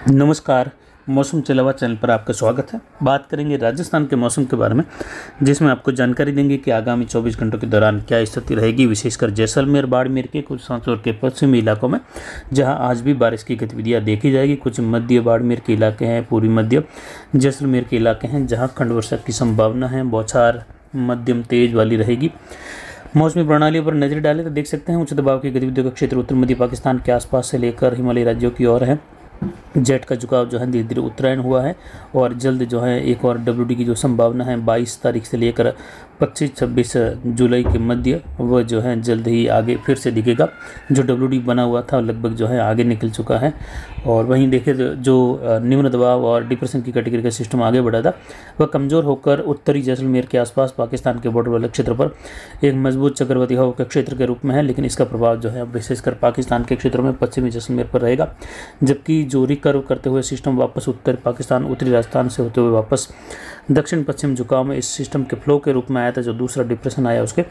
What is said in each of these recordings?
नमस्कार। मौसम चला चैनल पर आपका स्वागत है। बात करेंगे राजस्थान के मौसम के बारे में, जिसमें आपको जानकारी देंगे कि आगामी 24 घंटों के दौरान क्या स्थिति रहेगी, विशेषकर जैसलमेर बाड़मेर के कुछ सांचौर के पश्चिमी इलाकों में, जहां आज भी बारिश की गतिविधियां देखी जाएगी। कुछ मध्य बाड़मेर के इलाके हैं, पूर्वी मध्य जैसलमेर के इलाके हैं, जहाँ खंड वर्षा की संभावना है। बौछार मध्यम तेज वाली रहेगी। मौसमी प्रणालियों पर नजर डालें तो देख सकते हैं उच्च दबाव की गतिविधियों का क्षेत्र उत्तर मध्य पाकिस्तान के आसपास से लेकर हिमालयी राज्यों की ओर है। जेट का झुकाव जो है धीरे धीरे उत्तरायण हुआ है और जल्द जो है एक और WD की जो संभावना है 22 तारीख से लेकर 25-26 जुलाई के मध्य, वह जो है जल्द ही आगे फिर से दिखेगा। जो WD बना हुआ था लगभग जो है आगे निकल चुका है। और वहीं देखें जो निम्न दबाव और डिप्रेशन की कैटेगरी का सिस्टम आगे बढ़ा था, वह कमज़ोर होकर उत्तरी जैसलमेर के आसपास पाकिस्तान के बॉर्डर वाले क्षेत्र पर एक मजबूत चक्रवाती हवा के क्षेत्र के रूप में है। लेकिन इसका प्रभाव जो है विशेषकर पाकिस्तान के क्षेत्रों में पश्चिमी जैसलमेर पर रहेगा, जबकि जो रिकर्व करते हुए सिस्टम वापस उत्तर पाकिस्तान उत्तरी राजस्थान से होते हुए वापस दक्षिण पश्चिम झुकाव में इस सिस्टम के फ्लो के रूप में आया था। जो दूसरा डिप्रेशन आया उसके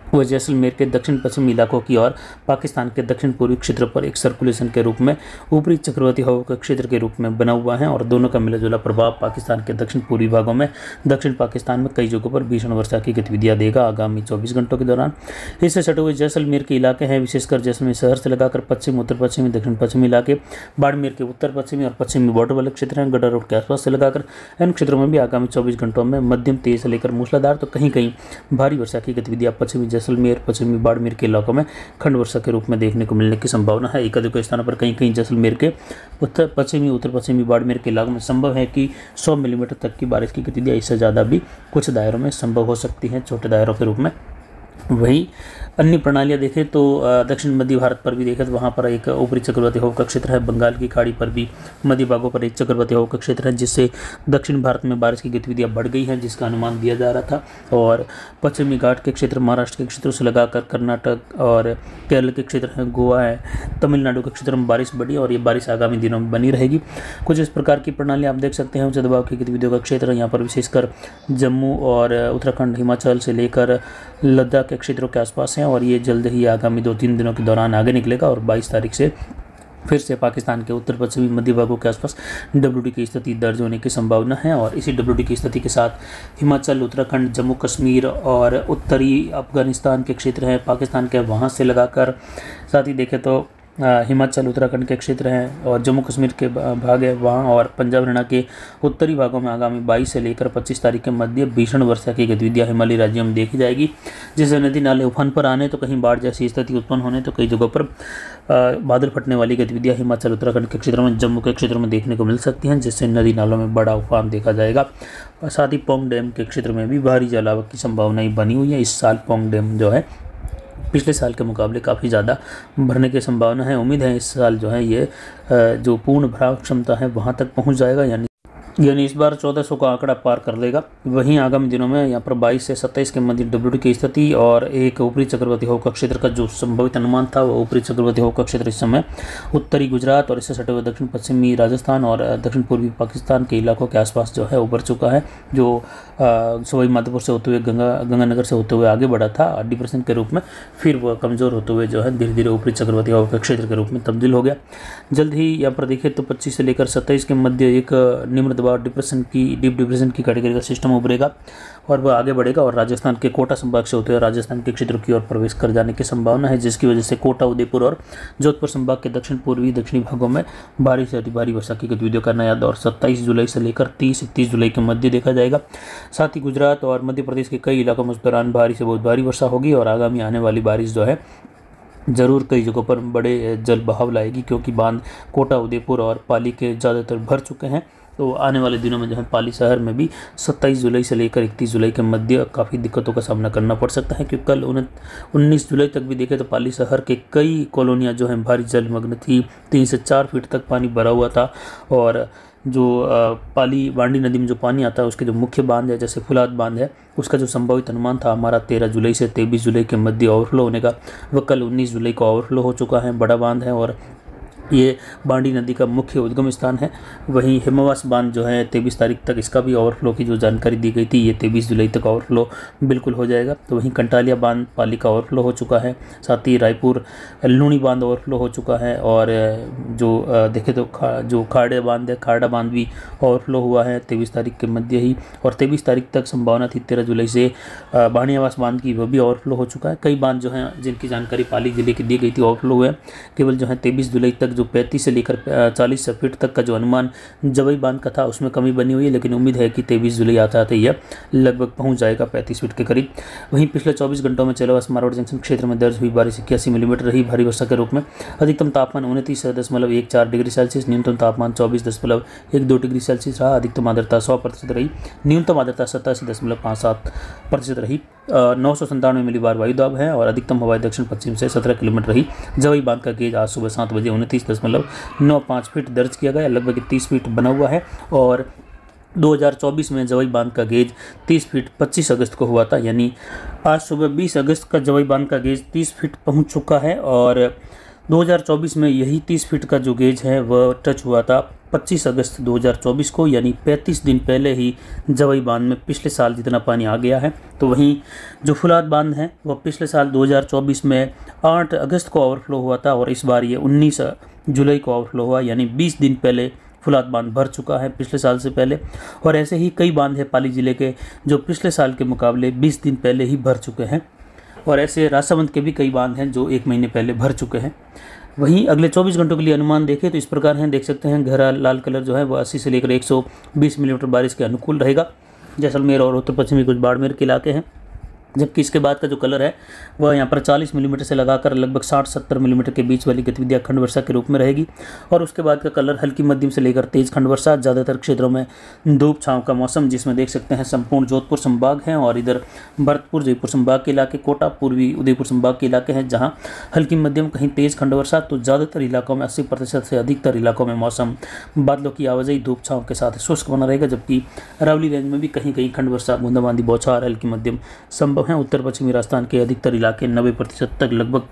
वह जैसलमेर के दक्षिण पश्चिमी इलाकों की और पाकिस्तान के दक्षिण पूर्वी क्षेत्र पर एक सर्कुलेशन के रूप में ऊपरी चक्रवाती हवा के क्षेत्र के रूप में बना हुआ है। और दोनों का मिलाजुला प्रभाव पाकिस्तान के दक्षिण पूर्वी भागों में दक्षिण पाकिस्तान में कई जगहों पर भीषण वर्षा की गतिविधियां देगा आगामी 24 घंटों के दौरान। इससे सटे हुए जैसलमेर के इलाके हैं, विशेषकर जैसलमेर शहर से लगाकर पश्चिम उत्तर पश्चिमी दक्षिण पश्चिमी इलाके, बाड़मेर के उत्तर पश्चिमी और पश्चिमी बॉर्डर वाले क्षेत्र हैं, गड्डा रोड के आसपास से लगाकर इन क्षेत्रों में भी आगामी 24 घंटों में मध्यम तेज से लेकर मूसलाधार तो कहीं कहीं भारी वर्षा की गतिविधियां पश्चिमी जैसलमेर पश्चिमी बाड़मेर के इलाकों में खंड वर्षा के रूप में देखने को मिलने की संभावना है। एक अधिक स्थानों पर कहीं कहीं जैसलमेर के उत्तर पश्चिमी बाड़मेर के इलाकों में संभव है कि 100 मिलीमीटर तक की बारिश की गतिविधियां, इससे ज़्यादा भी कुछ दायरों में संभव हो सकती हैं, छोटे दायरों के रूप में। वहीं अन्य प्रणालियां देखें तो दक्षिण मध्य भारत पर भी देखें तो वहाँ पर एक ऊपरी चक्रवाती हवा का क्षेत्र है। बंगाल की खाड़ी पर भी मध्य भागों पर एक चक्रवाती हवा का क्षेत्र है, जिससे दक्षिण भारत में बारिश की गतिविधियां बढ़ गई हैं, जिसका अनुमान दिया जा रहा था। और पश्चिमी घाट के क्षेत्र, महाराष्ट्र के क्षेत्रों से लगाकर कर्नाटक और केरल के क्षेत्र हैं, गोवा है, तमिलनाडु के क्षेत्र में बारिश बढ़ी और ये बारिश आगामी दिनों में बनी रहेगी। कुछ इस प्रकार की प्रणाली आप देख सकते हैं। उच्च दबाव की गतिविधियों का क्षेत्र यहाँ पर विशेषकर जम्मू और उत्तराखंड, हिमाचल से लेकर लद्दाख के क्षेत्रों के आसपास है और ये जल्द ही आगामी 2-3 दिनों के दौरान आगे निकलेगा और 22 तारीख से फिर से पाकिस्तान के उत्तर पश्चिमी मध्य भागों के आसपास WD की स्थिति दर्ज होने की संभावना है। और इसी WD की स्थिति के साथ हिमाचल, उत्तराखंड, जम्मू कश्मीर और उत्तरी अफगानिस्तान के क्षेत्र हैं पाकिस्तान के, वहाँ से लगाकर साथ ही देखें तो हिमाचल उत्तराखंड के क्षेत्र हैं और जम्मू कश्मीर के भाग है वहाँ, और पंजाब हरियाणा के उत्तरी भागों में आगामी 22 से लेकर 25 तारीख के मध्य भीषण वर्षा की गतिविधियां हिमालयी राज्यों में देखी जाएगी, जिससे नदी नाले उफान पर आने तो कहीं बाढ़ जैसी स्थिति उत्पन्न होने तो कई जगहों पर बादल फटने वाली गतिविधियां हिमाचल उत्तराखंड के क्षेत्रों में, जम्मू के क्षेत्रों में देखने को मिल सकती हैं, जिससे नदी नालों में बड़ा उफान देखा जाएगा। और साथ ही पोंग डैम के क्षेत्र में भी भारी जलावट की संभावनाएं बनी हुई है। इस साल पोंग डैम जो है पिछले साल के मुकाबले काफ़ी ज़्यादा भरने की संभावना है। उम्मीद है इस साल जो है ये जो पूर्ण भराव क्षमता है वहाँ तक पहुँच जाएगा, यानी इस बार 1400 का आंकड़ा पार कर लेगा। वहीं आगामी दिनों में यहाँ पर 22 से 27 के मध्य WD की स्थिति और एक ऊपरी चक्रवाती हवा का क्षेत्र का जो संभावित अनुमान था, वो ऊपरी चक्रवाती हवा का क्षेत्र इस समय उत्तरी गुजरात और इससे सटे हुए दक्षिण पश्चिमी राजस्थान और दक्षिण पूर्वी पाकिस्तान के इलाकों के आसपास जो है उभर चुका है। जो सवाई माधोपुर से होते हुए गंगानगर से होते हुए आगे बढ़ा था डिप्रेशन के रूप में, फिर वह कमज़ोर होते हुए जो है धीरे धीरे ऊपरी चक्रवाती हवा के क्षेत्र के रूप में तब्दील हो गया। जल्द ही यहाँ पर देखें तो 25 से लेकर 27 के मध्य एक निम्न दबाव डीप डिप्रेशन की कैटेगरी का सिस्टम उभरेगा और वह आगे बढ़ेगा और राजस्थान के कोटा संभाग से होते हुए राजस्थान के क्षेत्रों की ओर प्रवेश कर जाने की संभावना है, जिसकी वजह से कोटा, उदयपुर और जोधपुर संभाग के दक्षिण पूर्वी दक्षिणी भागों में भारी से अति भारी वर्षा की गतिविधियों का नया दौर 27 जुलाई से लेकर 30-31 जुलाई के मध्य देखा जाएगा। साथ ही गुजरात और मध्य प्रदेश के कई इलाकों में उस दौरान भारी से बहुत भारी वर्षा होगी और आगामी आने वाली बारिश जो है ज़रूर कई जगहों पर बड़े जल बहाव लाएगी, क्योंकि बांध कोटा, उदयपुर और पाली के ज़्यादातर भर चुके हैं। तो आने वाले दिनों में जो है पाली शहर में भी 27 जुलाई से लेकर 31 जुलाई के मध्य काफ़ी दिक्कतों का सामना करना पड़ सकता है, क्योंकि कल 19 जुलाई तक भी देखें तो पाली शहर के कई कॉलोनियाँ जो हैं भारी जलमग्न थी। 3 से 4 फीट तक पानी भरा हुआ था और जो पाली बांडी नदी में जो पानी आता है उसके जो मुख्य बांध है, जैसे फुलाद बांध है, उसका जो संभावित अनुमान था हमारा 13 जुलाई से 23 जुलाई के मध्य ओवरफ्लो होने का, वह कल 19 जुलाई को ओवरफ्लो हो चुका है। बड़ा बांध है और ये बांडी नदी का मुख्य उद्गम स्थान है। वहीं हिमवास बांध जो है 23 तारीख तक इसका भी ओवरफ्लो की जो जानकारी दी गई थी, ये 23 जुलाई तक ओवरफ्लो बिल्कुल हो जाएगा। तो वहीं कंटालिया बांध पाली का ओवरफ्लो हो चुका है, साथ ही रायपुर लूणी बांध ओवरफ्लो हो चुका है। और जो देखें तो जो खाड़े बांध है, खाड़ा बांध भी ओवरफ्लो हुआ है 23 तारीख के मध्य ही। और 23 तारीख तक संभावना थी 13 जुलाई से बाणियावास बांध की, वह भी ओवरफ्लो हो चुका है। कई बांध जो हैं जिनकी जानकारी पाली जिले की दी गई थी ओवरफ्लो हुए, केवल जो है 23 जुलाई तक जो 35 से लेकर 40 फीट तक का जो अनुमान जवई बांध का था उसमें कमी बनी हुई है, लेकिन उम्मीद है कि 23 जुलाई आते आते यह लगभग पहुंच जाएगा 35 फीट के करीब। वहीं पिछले 24 घंटों में चेलावा स्मारक जंक्शन क्षेत्र में दर्ज हुई बारिश 81 मिलीमीटर रही भारी वर्षा के रूप में। अधिकतम तापमान 29.14 डिग्री सेल्सियस, न्यूनतम तापमान 24.12 डिग्री सेल्सियस रहा। अधिकतम आर्द्रता 100% रही, न्यूनतम आर्द्रता 87.57% रही। 997 मिलीबार वायु दाब है और अधिकतम हवाई दक्षिण पश्चिम से 17 किलोमीटर रही। जवई बांध का गेज आज सुबह 7 बजे 29.95 फीट दर्ज किया गया, लगभग 30 फीट बना हुआ है। और 2024 में जवई बांध का गेज 30 फीट 25 अगस्त को हुआ था, यानी आज सुबह 20 अगस्त का जवई बांध का गेज 30 फीट पहुंच चुका है। और 2024 में यही 30 फीट का जो गेज है वह टच हुआ था 25 अगस्त 2024 को, यानी 35 दिन पहले ही जवई बांध में पिछले साल जितना पानी आ गया है। तो वहीं जो फुलाद बांध है वह पिछले साल 2024 में 8 अगस्त को ओवरफ्लो हुआ था और इस बार ये 19 जुलाई को ओवरफ्लो हुआ, यानी 20 दिन पहले फुलाद बांध भर चुका है पिछले साल से पहले। और ऐसे ही कई बांध है पाली जिले के जो पिछले साल के मुकाबले 20 दिन पहले ही भर चुके हैं। और ऐसे राजसमंद के भी कई बांध हैं जो 1 महीने पहले भर चुके हैं। वहीं अगले 24 घंटों के लिए अनुमान देखें तो इस प्रकार हैं, देख सकते हैं गहरा लाल कलर जो है वह 80 से लेकर 120 मिलीमीटर बारिश के अनुकूल रहेगा। जैसलमेर और उत्तर पश्चिमी कुछ बाड़मेर के इलाके हैं, जबकि इसके बाद का जो कलर है वह यहाँ पर 40 मिलीमीटर से लगाकर लगभग 60-70 मिलीमीटर के बीच वाली गतिविधियाँ खंड वर्षा के रूप में रहेगी। और उसके बाद का कलर हल्की मध्यम से लेकर तेज खंड वर्षा, ज़्यादातर क्षेत्रों में धूप छांव का मौसम, जिसमें देख सकते हैं संपूर्ण जोधपुर संभाग है और इधर भरतपुर जयपुर संभाग के इलाके, कोटा पूर्वी उदयपुर संभाग के इलाके हैं जहाँ हल्की मध्यम कहीं तेज खंड वर्षा। तो ज़्यादातर इलाकों में 80% से अधिकतर इलाकों में मौसम बादलों की आवाजाही धूप छांव के साथ शुष्क बना रहेगा, जबकि अरावली रेंज में भी कहीं कहीं खंड वर्षा, बूंदाबांदी, बौछार हल्की मध्यम संभव है। उत्तर पश्चिमी राजस्थान के अधिकतर इलाके 90% तक लगभग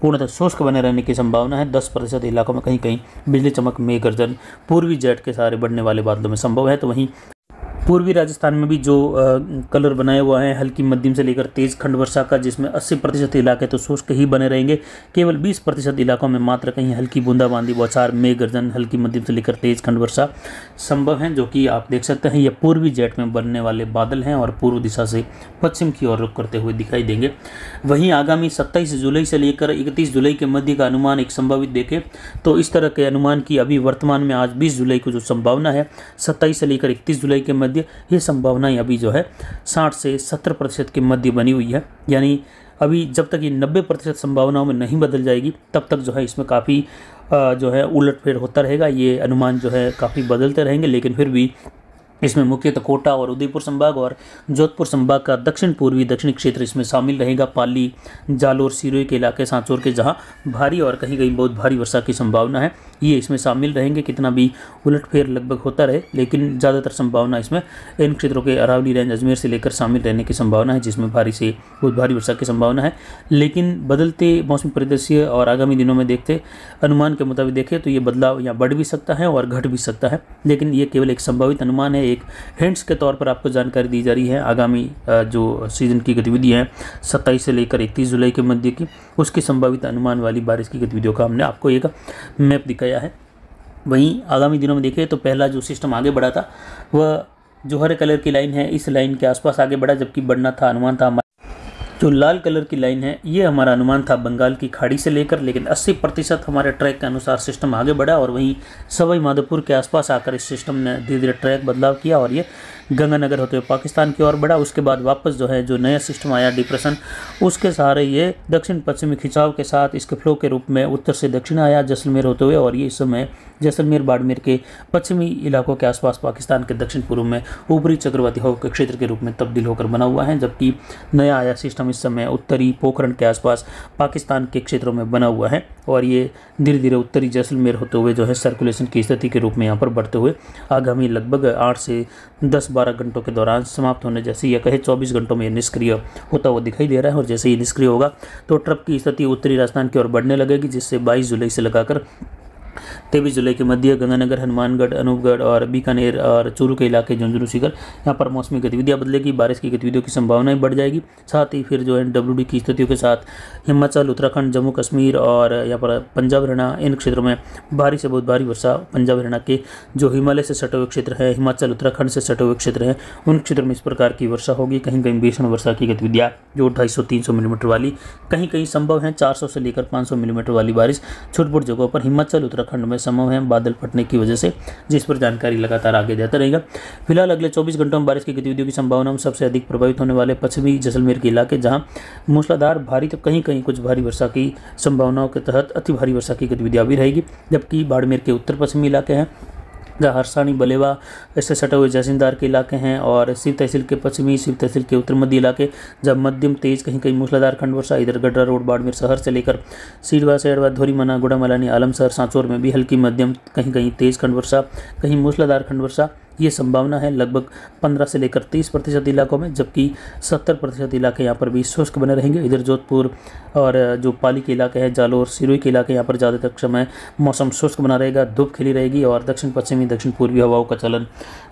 पूर्णतः शुष्क बने रहने की संभावना है। 10% इलाकों में कहीं कहीं बिजली चमक, मेघ गर्जन, पूर्वी जेट के सहारे बढ़ने वाले बादलों में संभव है। तो वहीं पूर्वी राजस्थान में भी जो कलर बनाया हुआ है हल्की मध्यम से लेकर तेज खंड वर्षा का, जिसमें 80% इलाके तो शुष्क ही बने रहेंगे। केवल 20% इलाकों में मात्र कहीं हल्की बूंदाबांदी, बौछार, मेघ गर्जन, हल्की मध्यम से लेकर तेज खंड वर्षा संभव है, जो कि आप देख सकते हैं ये पूर्वी जेट में बनने वाले बादल हैं और पूर्व दिशा से पश्चिम की ओर रुख करते हुए दिखाई देंगे। वहीं आगामी 27 जुलाई से लेकर 31 जुलाई के मध्य का अनुमान एक संभावित देखें तो इस तरह के अनुमान की अभी वर्तमान में आज 20 जुलाई को जो संभावना है 27 से लेकर 31 जुलाई के मध्य, ये संभावनाएं अभी जो है 60 से 70% के मध्य बनी हुई है। यानी अभी जब तक ये 90% संभावनाओं में नहीं बदल जाएगी तब तक जो है इसमें काफ़ी जो है उलटफेर होता रहेगा। ये अनुमान जो है काफ़ी बदलते रहेंगे, लेकिन फिर भी इसमें मुख्यतः कोटा और उदयपुर संभाग और जोधपुर संभाग का दक्षिण पूर्वी दक्षिणी क्षेत्र इसमें शामिल रहेगा। पाली, जालोर, सिरोही के इलाके, सांचौर के जहां भारी और कहीं कहीं बहुत भारी वर्षा की संभावना है, ये इसमें शामिल रहेंगे। कितना भी उलटफेर लगभग होता रहे, लेकिन ज़्यादातर संभावना इसमें इन क्षेत्रों के अरावली रेंज, अजमेर से लेकर शामिल रहने की संभावना है, जिसमें भारी से बहुत भारी वर्षा की संभावना है। लेकिन बदलते मौसमी परिदृश्य और आगामी दिनों में देखते अनुमान के मुताबिक देखें तो ये बदलाव यहाँ बढ़ भी सकता है और घट भी सकता है, लेकिन ये केवल एक संभावित अनुमान है, एक हिंट्स के तौर पर आपको जानकारी दी जा रही है। आगामी जो सीजन की गतिविधि है 27 से लेकर 31 जुलाई के मध्य की, उसकी संभावित अनुमान वाली बारिश की गतिविधियों का हमने आपको एक मैप दिखाया है। वहीं आगामी दिनों में देखें तो पहला जो सिस्टम आगे बढ़ा था वह जो हरे कलर की लाइन है इस लाइन के आसपास आगे बढ़ा, जबकि बढ़ना था अनुमान था जो लाल कलर की लाइन है ये हमारा अनुमान था बंगाल की खाड़ी से लेकर, लेकिन 80% हमारे ट्रैक के अनुसार सिस्टम आगे बढ़ा और वहीं सवाई माधोपुर के आसपास आकर इस सिस्टम ने धीरे धीरे ट्रैक बदलाव किया और ये गंगानगर होते हुए पाकिस्तान की ओर बढ़ा। उसके बाद वापस जो है जो नया सिस्टम आया डिप्रेशन, उसके सहारे ये दक्षिण पश्चिमी खिंचाव के साथ इसके फ्लो के रूप में उत्तर से दक्षिण आया जैसलमेर होते हुए, और ये इस समय जैसलमेर बाड़मेर के पश्चिमी इलाकों के आसपास पाकिस्तान के दक्षिण पूर्व में ऊपरी चक्रवाती हवा के क्षेत्र के रूप में तब्दील होकर बना हुआ है, जबकि नया आया सिस्टम इस समय उत्तरी पोखरण के आसपास पाकिस्तान के क्षेत्रों में बना हुआ है और ये धीरे धीरे उत्तरी जैसलमेर होते हुए जो है सर्कुलेशन की स्थिति के रूप में यहाँ पर बढ़ते हुए आगामी लगभग 8 से 10-12 घंटों के दौरान समाप्त होने जैसे यह कहे 24 घंटों में निष्क्रिय होता हुआ दिखाई दे रहा है। और जैसे ही निष्क्रिय होगा तो ट्रफ की स्थिति उत्तरी राजस्थान की ओर बढ़ने लगेगी, जिससे 22 जुलाई से लगाकर 23 जुलाई के मध्य गंगानगर, हनुमानगढ़, अनूपगढ़ और बीकानेर और चूरू के इलाके, झुंझुनू, सीकर, यहाँ पर मौसमी गतिविधियाँ बदलेगी, बारिश की गतिविधियों की संभावनाएं बढ़ जाएगी। साथ ही फिर जो है WD की स्थितियों के साथ हिमाचल, उत्तराखंड, जम्मू कश्मीर और यहाँ पर पंजाब, हरियाणा, इन क्षेत्रों में भारी से बहुत भारी वर्षा। पंजाब, हरियाणा के जो हिमालय से सटे हुए क्षेत्र है, हिमाचल, उत्तराखंड से सटे हुए क्षेत्र हैं, उन क्षेत्रों में इस प्रकार की वर्षा होगी। कहीं कहीं भीषण वर्षा की गतिविधियाँ जो 250-300 मिलीमीटर वाली कहीं कहीं संभव है। 400 से लेकर 500 मिलीमीटर वाली बारिश छोट-मोट जगहों पर हिमाचल, उत्तराखंड में संभव है बादल फटने की वजह से, जिस पर जानकारी लगातार आगे जाता रहेगा। फिलहाल अगले 24 घंटों में बारिश की गतिविधियों की संभावना में सबसे अधिक प्रभावित होने वाले पश्चिमी जैसलमेर के इलाके, जहां मूसलाधार भारी तो कहीं कहीं कुछ भारी वर्षा की संभावनाओं के तहत अति भारी वर्षा की गतिविधियां भी रहेगी। जबकि बाड़मेर के उत्तर पश्चिमी इलाके हैं, जहाँ हरसानी, बलेवा, इससे सटे हुए जैसिंदार के इलाके हैं, और शिव तहसील के पश्चिमी, शिव तहसील के उत्तर मध्य इलाके, जब मध्यम तेज कहीं कहीं मूसलाधार खंड वर्षा। इधर गड्ढा रोड, बाड़मेर शहर से लेकर सीडवा, सेडवा, धोरीमना, गुड़ामलानी, आलमसर, सांचौर में भी हल्की मध्यम कहीं कहीं तेज खंड वर्षा, कहीं मूसलाधार खंड वर्षा, ये संभावना है लगभग 15 से लेकर 30% इलाकों में। जबकि 70% इलाके यहाँ पर भी शुष्क बने रहेंगे। इधर जोधपुर और जो पाली के इलाके हैं, जालोर, सिरोही के इलाके, यहाँ पर ज़्यादातर समय मौसम शुष्क बना रहेगा, धूप खिली रहेगी और दक्षिण पश्चिमी, दक्षिण पूर्वी हवाओं का चलन,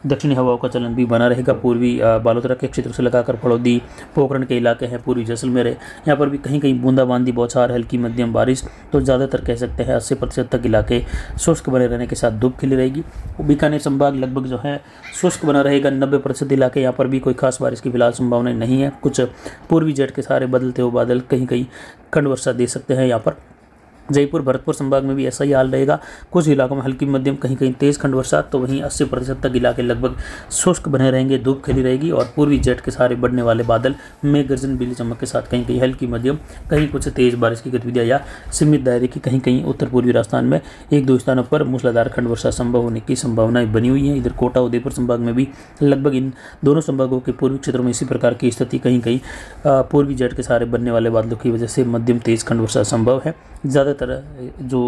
दक्षिणी हवाओं का चलन भी बना रहेगा। पूर्वी बालोतरा के क्षेत्र से लगाकर फड़ौदी, पोखरण के इलाके हैं, पूर्वी जैसलमेर है, यहाँ पर भी कहीं कहीं बूंदाबांदी, बौछार, हल्की मध्यम बारिश। तो ज़्यादातर कह सकते हैं 80% तक इलाके शुष्क बने रहने के साथ धूप खिली रहेगी। बीकानेर संभाग लगभग जो है शुष्क बना रहेगा। 90% इलाके, यहाँ पर भी कोई खास बारिश की फिलहाल संभावना नहीं है। कुछ पूर्वी जेट के सहारे बदलते हुए बादल कहीं कहीं खंड वर्षा दे सकते हैं। यहाँ पर जयपुर, भरतपुर संभाग में भी ऐसा ही हाल रहेगा। कुछ इलाकों में हल्की मध्यम कहीं कहीं तेज खंड वर्षा, तो वहीं 80% तक इलाके लगभग शुष्क बने रहेंगे, धूप खिली रहेगी और पूर्वी जेट के सहारे बढ़ने वाले बादल में गर्जन, बिजली चमक के साथ कहीं कहीं हल्की मध्यम, कहीं कुछ तेज बारिश की गतिविधियां या सीमित दायरे की कहीं कहीं उत्तर पूर्वी राजस्थान में 1-2 स्थानों पर मूसलाधार खंड वर्षा संभव होने की संभावनाएं बनी हुई है। इधर कोटा, उदयपुर संभाग में भी लगभग इन दोनों संभागों के पूर्वी क्षेत्रों में इसी प्रकार की स्थिति, कहीं कहीं पूर्वी जेट के सहारे बनने वाले बादलों की वजह से मध्यम तेज खंड वर्षा संभव है। ज़्यादातर जो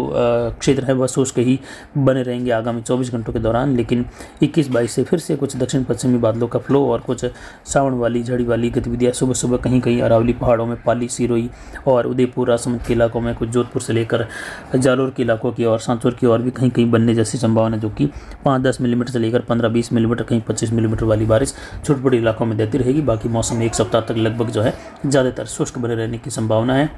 क्षेत्र है वह शुष्क ही बने रहेंगे आगामी 24 घंटों के दौरान। लेकिन 21-22 से फिर से कुछ दक्षिण पश्चिमी बादलों का फ्लो और कुछ सावन वाली, झड़ी वाली गतिविधियां सुबह सुबह कहीं कहीं अरावली पहाड़ों में, पाली, सिरोही और उदयपुर, राजसमंद के इलाकों में, कुछ जोधपुर से लेकर जालोर के इलाकों की और सांचौर की और भी कहीं कहीं बनने जैसी संभावना, जो कि 5-10 मिलीमीटर से लेकर 15-20 मिलीमीटर, कहीं 25 मिलीमीटर वाली बारिश छोटे बड़े इलाकों में देती रहेगी। बाकी मौसम एक सप्ताह तक लगभग जो है ज़्यादातर शुष्क बने रहने की संभावना है।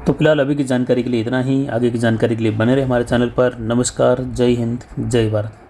तो फिलहाल अभी की जानकारी के लिए इतना ही। आगे की जानकारी के लिए बने रहे हमारे चैनल पर। नमस्कार, जय हिंद, जय भारत।